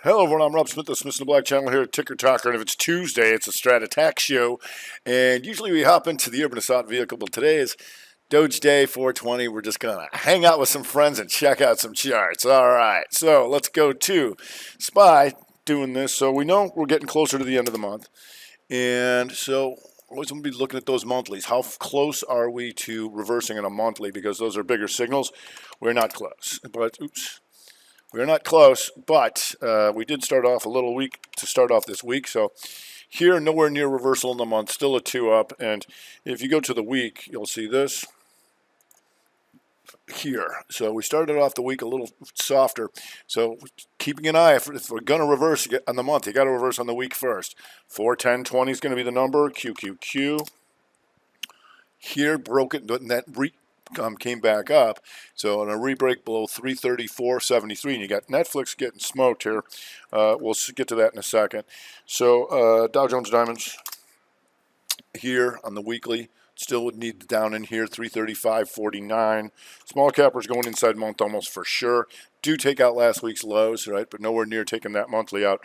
Hello everyone, I'm Rob Smith, the Smith and the Black channel here at Ticker Talker, and if it's Tuesday, it's a Strat Attack show, and usually we hop into the urban assault vehicle, but today is Doge Day 420. We're just going to hang out with some friends and check out some charts. All right, so let's go to SPY doing this. So we know we're getting closer to the end of the month, and so always going to be looking at those monthlies. How close are we to reversing in a monthly? Because those are bigger signals. We're not close, but oops. We're not close, but we did start off a little weak to start off this week. So here, nowhere near reversal in the month, still a 2 up. And if you go to the week, you'll see this here. So we started off the week a little softer. So keeping an eye, if we're going to reverse on the month, you got to reverse on the week first. 41020 is going to be the number. QQQ. Here, broke it, that came back up. So on a rebreak below 334.73, and you got Netflix getting smoked here. We'll get to that in a second. So Dow Jones Diamonds here on the weekly still would need down in here 335.49. Small cappers going inside month almost for sure. Do take out last week's lows, right? But nowhere near taking that monthly out.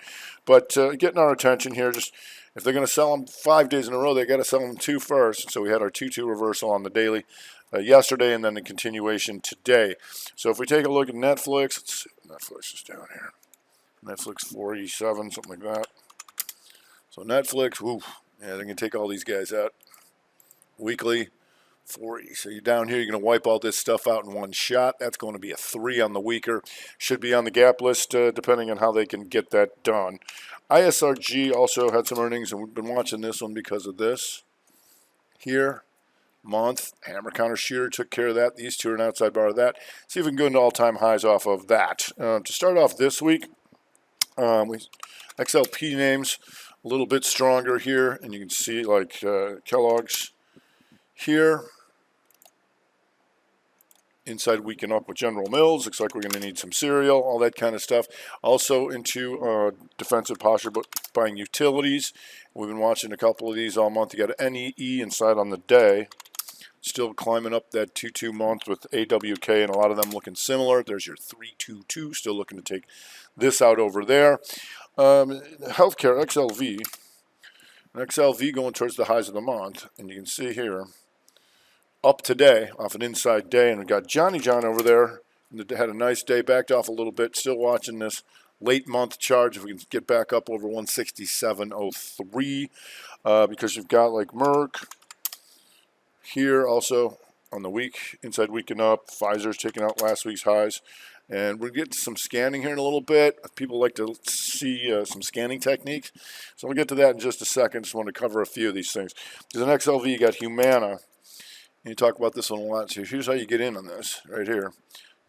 But getting our attention here, just if they're going to sell them 5 days in a row, they got to sell them 2 first. So we had our 2-2 reversal on the daily yesterday, and then the continuation today. So if we take a look at Netflix, let's see what Netflix is down here. Netflix 487, something like that. So Netflix, whoo, yeah, they're going to take all these guys out. Weekly 40. So you're down here, you're going to wipe all this stuff out in one shot. That's going to be a 3 on the weaker. Should be on the gap list depending on how they can get that done. ISRG also had some earnings, and we've been watching this one because of this. Here, month, hammer counter shooter took care of that. These two are an outside bar of that. See if we can go into all-time highs off of that. To start off this week, XLP names a little bit stronger here, and you can see like Kellogg's here. Inside weaken up with General Mills. Looks like we're going to need some cereal, all that kind of stuff. Also into defensive posture, but buying utilities. We've been watching a couple of these all month. You got NEE inside on the day. Still climbing up that 2-2 month with AWK, and a lot of them looking similar. There's your 3-2-2. Still looking to take this out over there. Healthcare, XLV. XLV going towards the highs of the month. And you can see here, up today off an inside day, and we got Johnny John over there. Had a nice day, backed off a little bit. Still watching this late month charge. If we can get back up over 167.03, because you've got like Merck here also on the week, inside weaken up. Pfizer's taking out last week's highs. And we'll get to some scanning here in a little bit. People like to see some scanning techniques. So we'll get to that in just a second. Just want to cover a few of these things. There's an XLV, you got Humana. And you talk about this one a lot. So here's how you get in on this right here.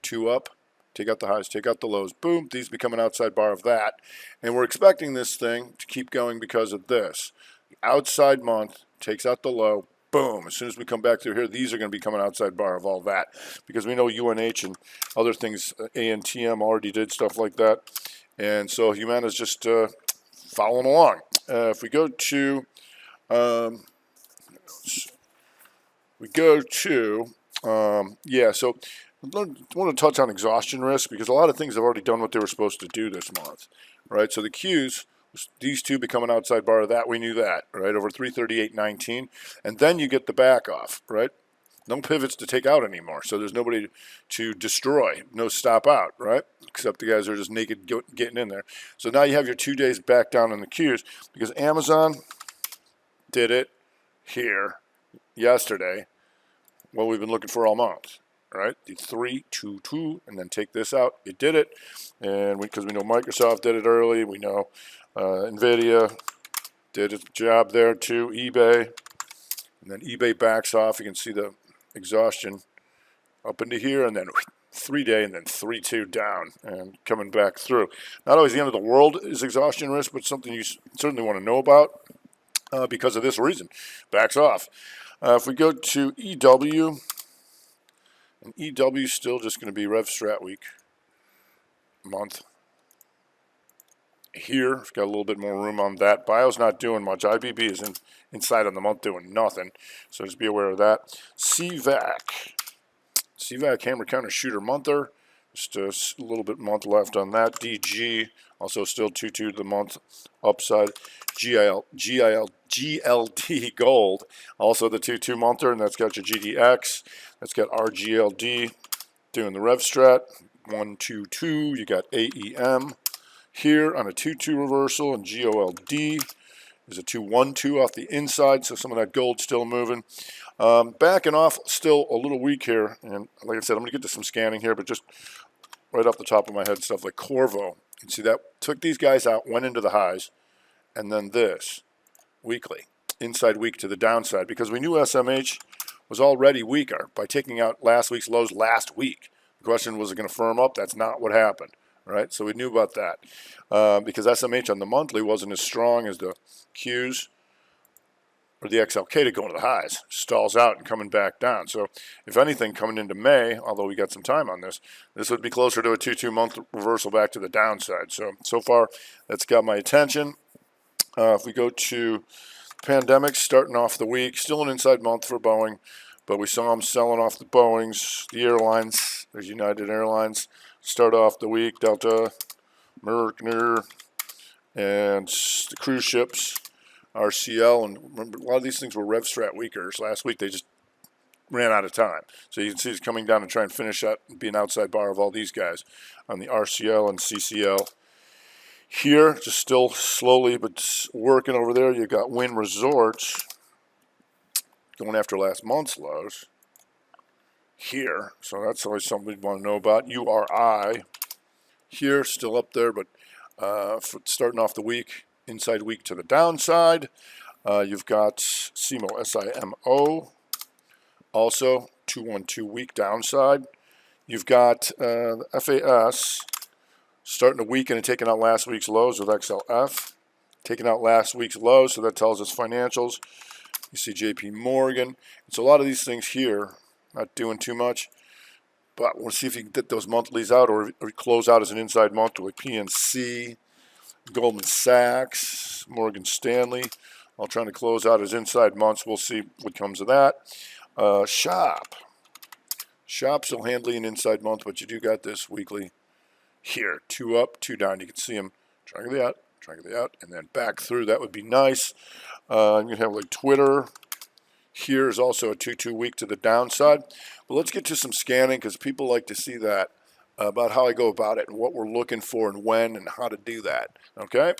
2 up, take out the highs, take out the lows. Boom, these become an outside bar of that. And we're expecting this thing to keep going because of this. The outside month takes out the low. Boom. As soon as we come back through here, these are going to become an outside bar of all that. Because we know UNH and other things, ANTM already did stuff like that. And so Humana's just following along. If we go to... so I want to touch on exhaustion risk, because a lot of things have already done what they were supposed to do this month, right? So the Qs, these two become an outside bar of that. We knew that, right? Over 338.19. And then you get the back off, right? No pivots to take out anymore. So there's nobody to destroy, no stop out, right? Except the guys are just naked getting in there. So now you have your 2 days back down in the Qs, because Amazon did it here yesterday, what we've been looking for all month, right? The 3-2-2, and then take this out. It did it, and because we know Microsoft did it early, we know Nvidia did its job there too. eBay, and then eBay backs off. You can see the exhaustion up into here, and then 3-day, and then 3-2 down, and coming back through. Not always the end of the world is exhaustion risk, but something you certainly want to know about. Because of this reason, backs off. If we go to EW, and EW is still just going to be Rev Strat week, month. Here, we've got a little bit more room on that. Bio's not doing much. IBB is inside on the month doing nothing, so just be aware of that. CVAC hammer counter shooter monther. Just a little bit month left on that. DG, also still 2-2 to the month upside. GLD Gold, also the 2-2 monther, and that's got your GDX. That's got RGLD doing the Rev Strat. 1-2-2. You got AEM here on a 2-2 reversal, and GOLD is a 2-1-2 off the inside, so some of that gold still moving. Backing off, still a little weak here, and like I said, I'm going to get to some scanning here, but just right off the top of my head, stuff like Corvo. You can see that took these guys out, went into the highs, and then this, weekly, inside week to the downside, because we knew SMH was already weaker by taking out last week's lows last week. The question, was it going to firm up? That's not what happened, right? So we knew about that because SMH on the monthly wasn't as strong as the Qs or the XLK to go to the highs. Stalls out and coming back down. So if anything, coming into May, although we got some time on this, this would be closer to a 2-2 month reversal back to the downside. So far, that's got my attention. If we go to pandemics, starting off the week, still an inside month for Boeing, but we saw them selling off the Boeings, the airlines. There's United Airlines. Start off the week, Delta, Merck, and the cruise ships. RCL, and remember, a lot of these things were Rev Strat weakers. Last week, they just ran out of time. So you can see it's coming down and try and finish that and be an outside bar of all these guys on the RCL and CCL. Here, just still slowly but working over there, you got Wynn Resorts going after last month's lows here. So that's always something we'd want to know about. URI here, still up there, but starting off the week, inside week to the downside. You've got SIMO, SIMO, also 2-1-2 week downside. You've got the FAS starting to weaken and taking out last week's lows with XLF. Taking out last week's lows, so that tells us financials. You see JP Morgan. It's a lot of these things here, not doing too much. But we'll see if you can get those monthlies out or close out as an inside month like PNC, Goldman Sachs, Morgan Stanley, all trying to close out as inside months. We'll see what comes of that. Shop's still handling an inside month, but you do got this weekly here. 2 up, 2 down. You can see them triangle out, and then back through. That would be nice. You can have like Twitter. Here is also a 2-2 week to the downside. But let's get to some scanning because people like to see that. About how I go about it and what we're looking for and when and how to do that, okay?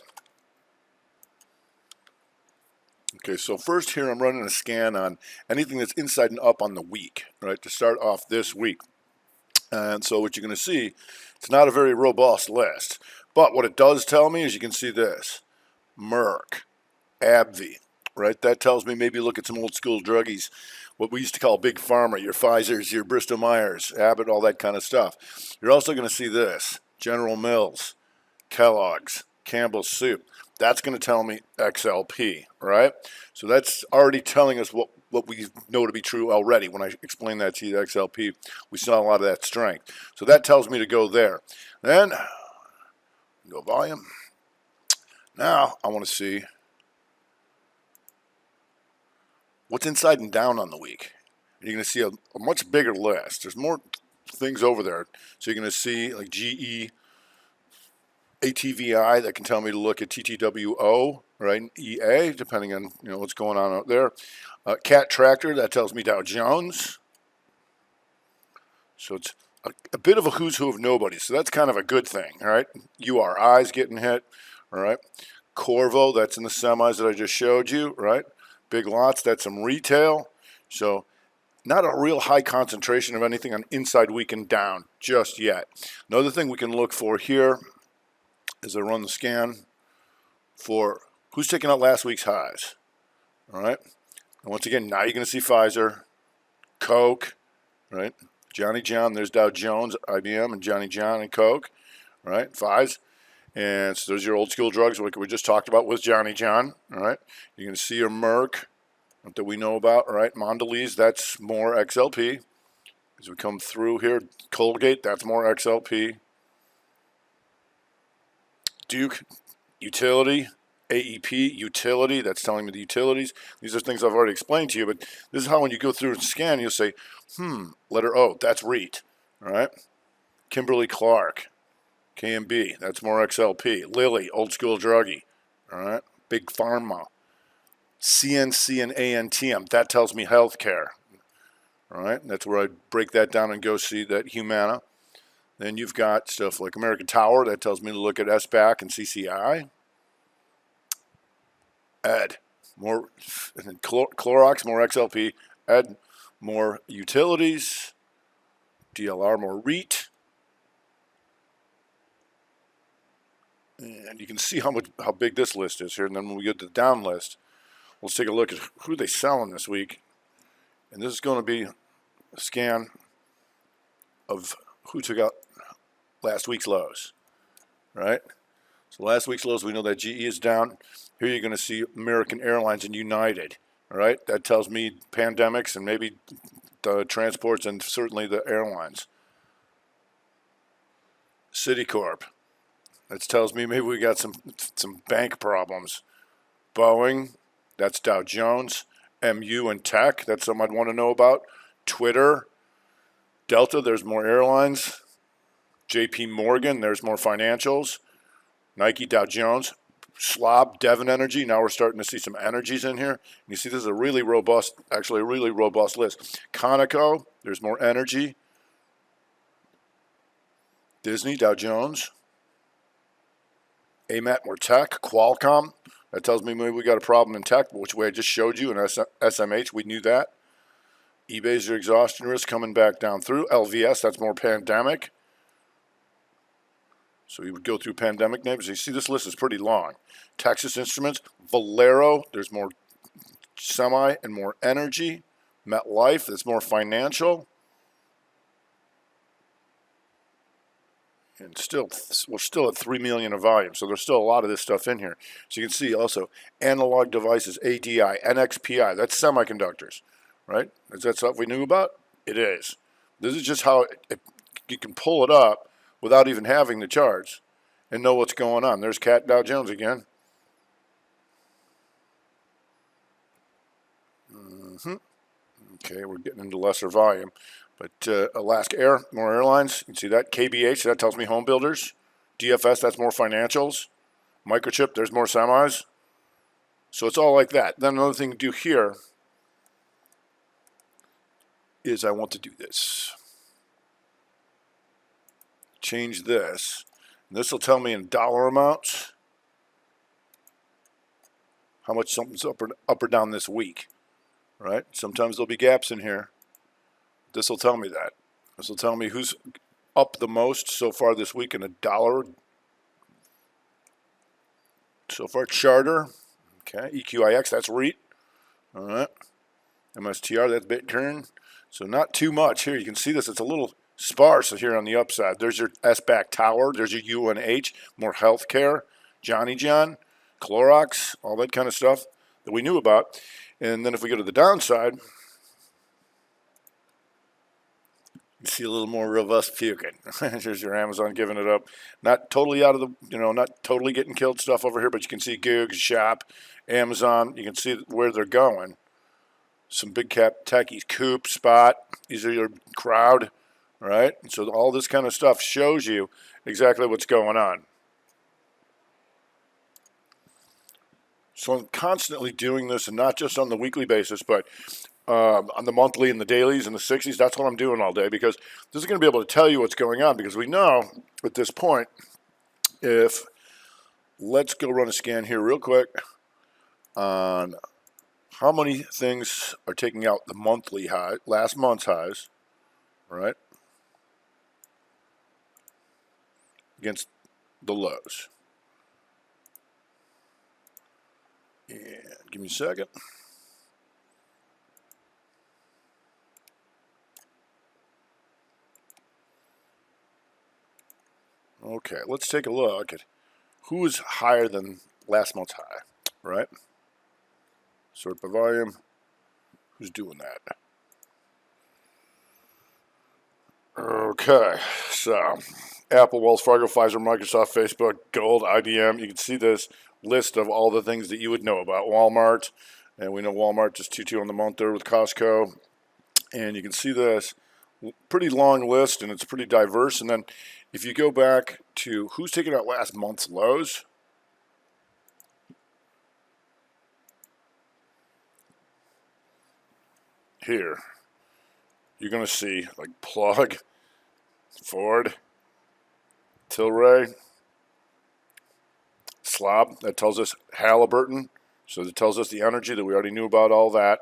Okay, so first here I'm running a scan on anything that's inside and up on the week, right, to start off this week. And so what you're going to see, it's not a very robust list. But what it does tell me is you can see this, Merck, AbbVie, right? That tells me maybe look at some old school druggies, what we used to call big pharma, your Pfizers, your Bristol Myers, Abbott, all that kind of stuff. You're also going to see this, General Mills, Kellogg's, Campbell's Soup. That's going to tell me XLP, right? So that's already telling us what we know to be true already. When I explain that to you, the XLP, we saw a lot of that strength. So that tells me to go there. Then, go volume. Now, I want to see what's inside and down on the week. You're going to see a much bigger list. There's more things over there. So you're going to see like GE, ATVI, that can tell me to look at TTWO, right, and EA, depending on what's going on out there. Cat Tractor, that tells me Dow Jones. So it's a bit of a who's who of nobody. So that's kind of a good thing, all right? URI's getting hit, all right? Corvo, that's in the semis that I just showed you, right? Big lots, that's some retail. So not a real high concentration of anything on inside week and down just yet. Another thing we can look for here as I run the scan for who's taking out last week's highs, all right? And once again, now you're going to see Pfizer, Coke, right? Johnny John, there's Dow Jones, IBM, and Johnny John and Coke, right? Pfizer. And so there's your old school drugs like we just talked about with Johnny John, all right? You're going to see your Merck that we know about, all right? Mondelez, that's more XLP. As we come through here, Colgate, that's more XLP. Duke, utility. AEP, utility, that's telling me the utilities. These are things I've already explained to you, but this is how when you go through and scan, you'll say, letter O, that's REIT, all right? Kimberly-Clark, KMB, that's more XLP. Lilly, old school druggie, all right? Big Pharma. CNC and ANTM, that tells me healthcare, all right? That's where I break that down and go see that Humana. Then you've got stuff like American Tower, that tells me to look at SBAC and CCI. Ed, more, and then Clorox, more XLP. Ed, more utilities. DLR, more REIT. And you can see how big this list is here. And then when we get to the down list, let's take a look at who they selling this week. And this is going to be a scan of who took out last week's lows, right? So last week's lows, we know that GE is down. Here you're going to see American Airlines and United, all right? That tells me pandemics and maybe the transports and certainly the airlines. Citicorp. That tells me maybe we got some bank problems. Boeing, that's Dow Jones. MU and tech, that's something I'd want to know about. Twitter, Delta, there's more airlines. JP Morgan, there's more financials. Nike, Dow Jones. Schwab, Devon Energy, now we're starting to see some energies in here. And you see this is a really robust, actually a really robust list. Conoco, there's more energy. Disney, Dow Jones. AMAT, more tech. Qualcomm, that tells me maybe we got a problem in tech, which way I just showed you in SMH, we knew that. eBay's your exhaustion risk coming back down through. LVS, that's more pandemic. So we would go through pandemic names. You see this list is pretty long. Texas Instruments, Valero, there's more semi and more energy. MetLife, that's more financial. And still, we're still at 3 million of volume, so there's still a lot of this stuff in here. So you can see also analog devices, ADI, NXPI, that's semiconductors, right? Is that stuff we knew about? It is. This is just how you can pull it up without even having the charts and know what's going on. There's Cat Dow Jones again. Okay, we're getting into lesser volume. But Alaska Air, more airlines. You can see that. KBH, that tells me home builders. DFS, that's more financials. Microchip, there's more semis. So it's all like that. Then another thing to do here is I want to do this. Change this. And this will tell me in dollar amounts how much something's up or down this week. Right? Sometimes there'll be gaps in here. This will tell me that. This will tell me who's up the most so far this week in a dollar. So far, Charter. Okay, EQIX, that's REIT. All right. MSTR, that's Bitcoin. So not too much here. You can see this. It's a little sparse here on the upside. There's your SBAC Tower. There's your UNH. More healthcare. Johnny John. Clorox. All that kind of stuff that we knew about. And then if we go to the downside, you see a little more robust puking. Here's your Amazon giving it up. Not totally out of the, not totally getting killed stuff over here, but you can see Goog, Shop, Amazon. You can see where they're going. Some big cap techies, Coop, Spot. These are your crowd, right? And so all this kind of stuff shows you exactly what's going on. So I'm constantly doing this, and not just on the weekly basis, but on the monthly and the dailies and the 60s. That's what I'm doing all day, because this is going to be able to tell you what's going on, because we know at this point, let's go run a scan here real quick on how many things are taking out the monthly high, last month's highs, right, against the lows. And give me a second. Okay, let's take a look at who is higher than last month's high, right? Sort by volume. Who's doing that? Okay, so Apple, Wells Fargo, Pfizer, Microsoft, Facebook, Gold, IBM. You can see this list of all the things that you would know about. Walmart, and we know Walmart is 2-2 on the month there with Costco. And you can see this pretty long list, and it's pretty diverse. And then if you go back to who's taking out last month's lows, here, you're going to see like Plug, Ford, Tilray, Slob. That tells us Halliburton. So that tells us the energy that we already knew about, all that,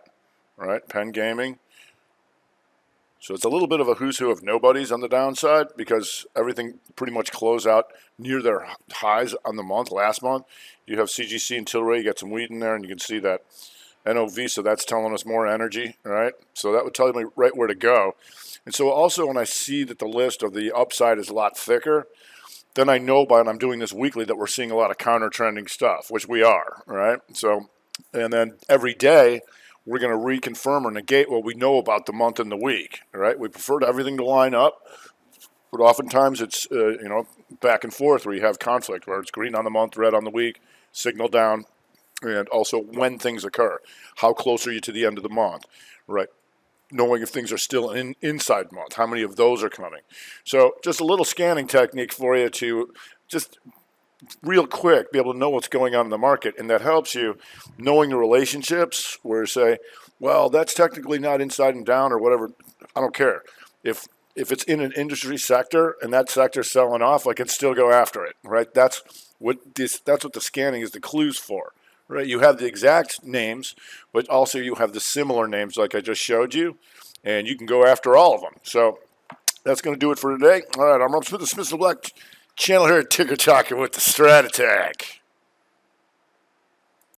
right? Penn Gaming. So it's a little bit of a who's who of nobodies on the downside because everything pretty much closed out near their highs on the month, last month. You have CGC and Tilray, you got some wheat in there, and you can see that NOV, so that's telling us more energy, right? So that would tell me right where to go. And so also when I see that the list of the upside is a lot thicker, then I know by, and I'm doing this weekly, that we're seeing a lot of counter-trending stuff, which we are, right? So, and then every day, we're going to reconfirm or negate what we know about the month and the week, right? We prefer to everything to line up, but oftentimes it's, back and forth where you have conflict, where it's green on the month, red on the week, signal down, and also when things occur. How close are you to the end of the month, right? Knowing if things are still inside month, how many of those are coming. So just a little scanning technique for you to just real quick be able to know what's going on in the market, and that helps you knowing the relationships where you say, well, that's technically not inside and down or whatever. I don't care. If it's in an industry sector and that sector's selling off, I can still go after it, right? That's what the scanning is the clues for. Right, you have the exact names, but also you have the similar names like I just showed you, and you can go after all of them. So that's going to do it for today. All right, I'm Rob Smith, the Smith Black channel here at Ticker Talking with the Strat Attack.